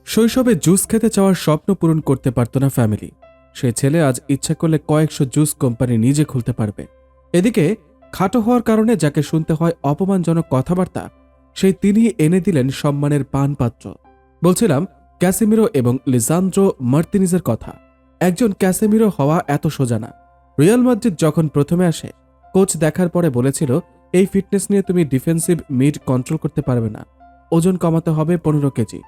শৈশবে জুস খেতে চাওয়ার স্বপ্ন পূরণ করতে পারত না ফ্যামিলি। সেই ছেলে আজ ইচ্ছা করলে কয়েকশো জুস কোম্পানি নিজে খুলতে পারবে। এদিকে খাটো হওয়ার কারণে যাকে শুনতে হয় অপমানজনক কথাবার্তা, সেই তিনি এনে দিলেন সম্মানের পানপাত্র। বলছিলাম ক্যাসেমিরো এবং লিসান্দ্রো মার্তিনিজের কথা। একজন ক্যাসেমিরো হওয়া এত সোজা না। রিয়াল মাদ্রিদ যখন প্রথমে আসে, কোচ দেখার পরে বলেছিল, এই ফিটনেস নিয়ে তুমি ডিফেন্সিভ মিড কন্ট্রোল করতে পারবে না, ওজন কমাতে হবে 15 কেজি।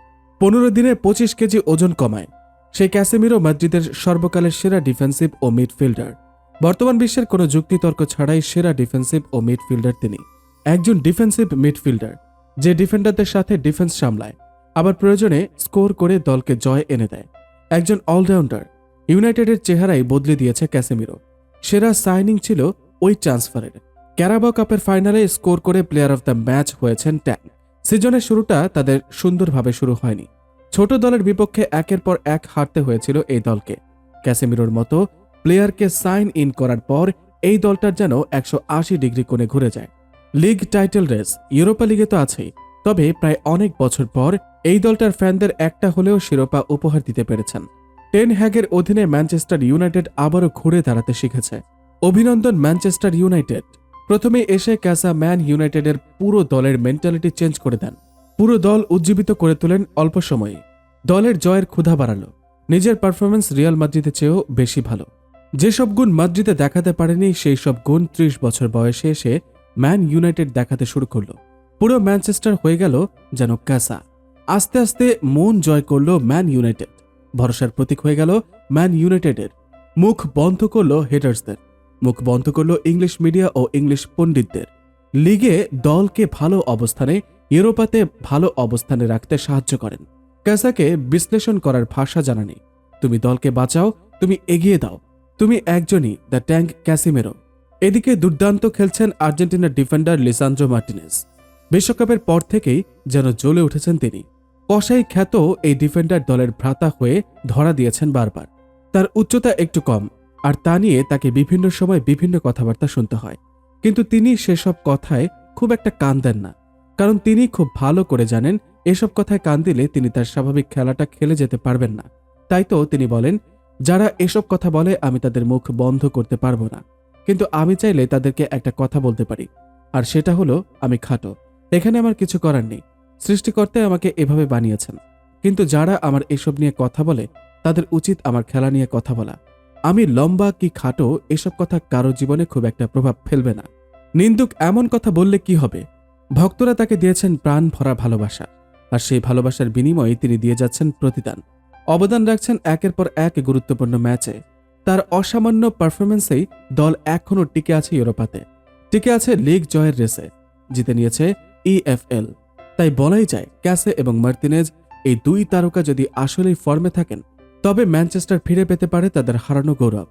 15 দিনে 25 কেজি ওজন কমায়। সেই ক্যাসেমিরো মাদ্রিদের সর্বকালের সেরা ডিফেন্সিভ ও মিডফিল্ডার। বর্তমান বিশ্বের কোনো যুক্তিতর্ক ছাড়াই সেরা ডিফেন্সিভ ও মিডফিল্ডার তিনি। একজন ডিফেন্সিভ মিডফিল্ডার যে ডিফেন্ডারদের সাথে ডিফেন্স সামলায়, আবার প্রয়োজনে স্কোর করে দলকে জয় এনে দেয়। একজন অলরাউন্ডার। ইউনাইটেডের চেহারাই বদলে দিয়েছে ক্যাসেমিরো। সেরা সাইনিং ছিল ওই ট্রান্সফারের। ক্যারাবাও কাপের ফাইনালে স্কোর করে প্লেয়ার অফ দ্য ম্যাচ হয়েছেন ট্যাং। সিজনের শুরুটা তাদের সুন্দরভাবে শুরু হয়নি। ছোট দলের বিপক্ষে একের পর এক হারতে হয়েছিল এই দলকে। ক্যাসেমিরোর মতো প্লেয়ারকে সাইন ইন করার পর এই দলটার যেন 180 ডিগ্রি কোণে ঘুরে যায়। লিগ টাইটেল রেস, ইউরোপা লিগে তো আছেই, তবে প্রায় অনেক বছর পর এই দলটার ফ্যানদের একটা হলেও শিরোপা উপহার দিতে পেরেছেন। টেন হ্যাগের অধীনে ম্যানচেস্টার ইউনাইটেড আবারও ঘুরে দাঁড়াতে শিখেছে। অভিনন্দন ম্যানচেস্টার ইউনাইটেড। প্রথমে এসে ক্যাসা ম্যান ইউনাইটেডের পুরো দলের মেন্টালিটি চেঞ্জ করে দেন। পুরো দল উজ্জীবিত করে তোলেন অল্প সময়ে। দলের জয়ের ক্ষুধা বাড়ালো। নিজের পারফরমেন্স রিয়াল মাদ্রিদের চেয়েও বেশি ভালো। যেসব গুণ মাদ্রিদে দেখাতে পারেনি, সেই সব গুণ 30 বছর বয়সে এসে ম্যান ইউনাইটেড দেখাতে শুরু করলো। পুরো ম্যানচেস্টার হয়ে গেল যেন ক্যাসা। আস্তে আস্তে মন জয় করল ম্যান ইউনাইটেড। ভরসার প্রতীক হয়ে গেল ম্যান ইউনাইটেডের। মুখ বন্ধ করল হেটার্সদের। মুখ বন্ধ করল ইংলিশ মিডিয়া ও ইংলিশ পণ্ডিতদের। লিগে দলকে ভালো অবস্থানে, ইউরোপাতে ভালো অবস্থানে রাখতে সাহায্য করেন। ক্যাসাকে বিশ্লেষণ করার ভাষা জানা নেই। তুমি দলকে বাঁচাও, তুমি এগিয়ে দাও। তুমি একজনই, দ্য ট্যাঙ্ক ক্যাসিমেরো। এদিকে দুর্দান্ত খেলছেন আর্জেন্টিনার ডিফেন্ডার লিসান্দ্রো মার্টিনেজ। বিশ্বকাপের পর থেকেই যেন জ্বলে উঠেছেন তিনি। কসাই খ্যাত এই ডিফেন্ডার দলের ভ্রাতা হয়ে ধরা দিয়েছেন বারবার। তার উচ্চতা একটু কম, আর তা নিয়ে তাকে বিভিন্ন সময় বিভিন্ন কথাবার্তা শুনতে হয়। কিন্তু তিনি সেসব কথায় খুব একটা কান দেন না, কারণ তিনি খুব ভালো করে জানেন এসব কথায় কান দিলে তিনি তার স্বাভাবিক খেলাটা খেলে যেতে পারবেন না। তাই তো তিনি বলেন, যারা এসব কথা বলে আমি তাদের মুখ বন্ধ করতে পারবো না, কিন্তু আমি চাইলে তাদেরকে একটা কথা বলতে পারি, আর সেটা হলো আমি খাটো। এখানে আমার কিছু করার নেই। সৃষ্টিকর্তাই আমাকে এভাবে বানিয়েছেন। কিন্তু যারা আমার এসব নিয়ে কথা বলে, তাদের উচিত আমার খেলা নিয়ে কথা বলা। আমি লম্বা কি খাটো এসব কথা কারো জীবনে খুব একটা প্রভাব ফেলবে না। নিন্দুক এমন কথা বললে কি হবে? ভক্তরা তাকে দিয়েছেন প্রাণ ভরা ভালোবাসা, আর সেই ভালোবাসার বিনিময়ে তিনি দিয়ে যাচ্ছেন প্রতিদান। অবদান রাখছেন একের পর এক গুরুত্বপূর্ণ ম্যাচে। তার অসামান্য পারফরমেন্সেই দল এখনও টিকে আছে ইউরোপাতে, টিকে আছে লিগ জয়ের রেসে, জিতে নিয়েছে EFL। তাই বলাই যায়, ক্যাসে এবং মার্তিনেজ এই দুই তারকা যদি আসলেই ফর্মে থাকেন, তবে ম্যানচেস্টার ফিরে পেতে পারে তাদের হারানো গৌরব।